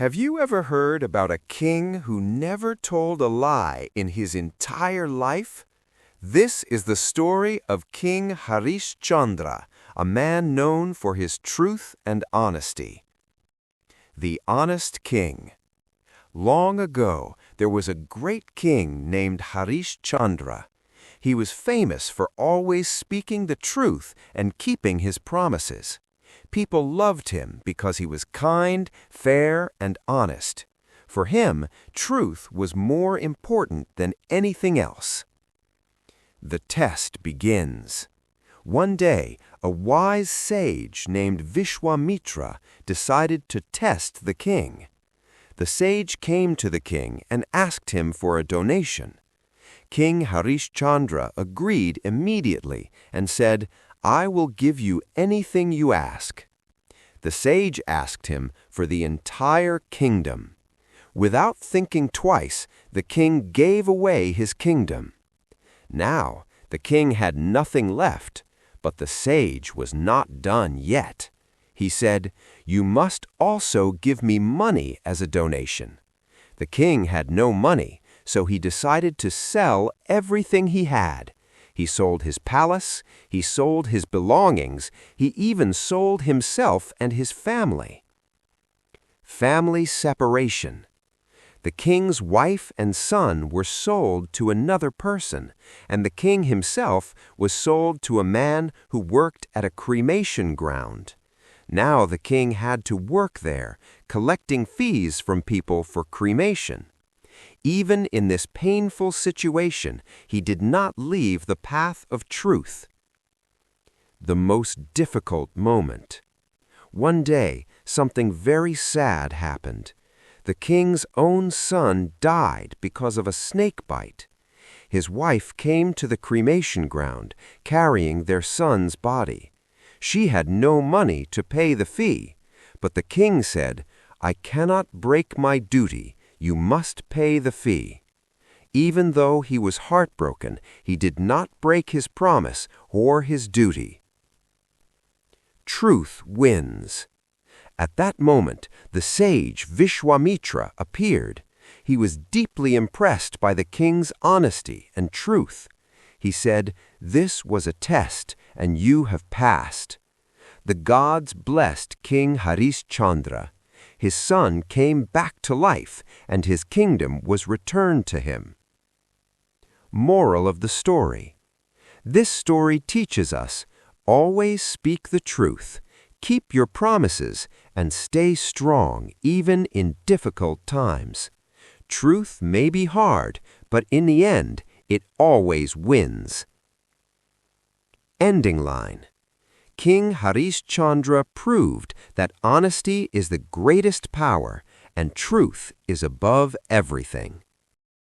Have you ever heard about a king who never told a lie in his entire life? This is the story of King Harishchandra, a man known for his truth and honesty. The Honest King. Long ago, there was a great king named Harishchandra. He was famous for always speaking the truth and keeping his promises. People loved him because he was kind, fair, and honest. For him, truth was more important than anything else. The test begins. One day, a wise sage named Vishwamitra decided to test the king. The sage came to the king and asked him for a donation. King Harishchandra agreed immediately and said, "I will give you anything you ask." The sage asked him for the entire kingdom. Without thinking twice, the king gave away his kingdom. Now, the king had nothing left, but the sage was not done yet. He said, "You must also give me money as a donation." The king had no money, so he decided to sell everything he had. He sold his palace, he sold his belongings, he even sold himself and his family. Family separation. The king's wife and son were sold to another person, and the king himself was sold to a man who worked at a cremation ground. Now the king had to work there, collecting fees from people for cremation. Even in this painful situation, he did not leave the path of truth. The most difficult moment. One day, something very sad happened. The king's own son died because of a snake bite. His wife came to the cremation ground, carrying their son's body. She had no money to pay the fee, but the king said, "I cannot break my duty. You must pay the fee." Even though he was heartbroken, he did not break his promise or his duty. Truth wins. At that moment, the sage Vishwamitra appeared. He was deeply impressed by the king's honesty and truth. He said, "This was a test, and you have passed." The gods blessed King Harishchandra. His son came back to life, and his kingdom was returned to him. Moral of the story. This story teaches us, always speak the truth, keep your promises, and stay strong even in difficult times. Truth may be hard, but in the end, it always wins. Ending line. King Harishchandra proved that honesty is the greatest power and truth is above everything.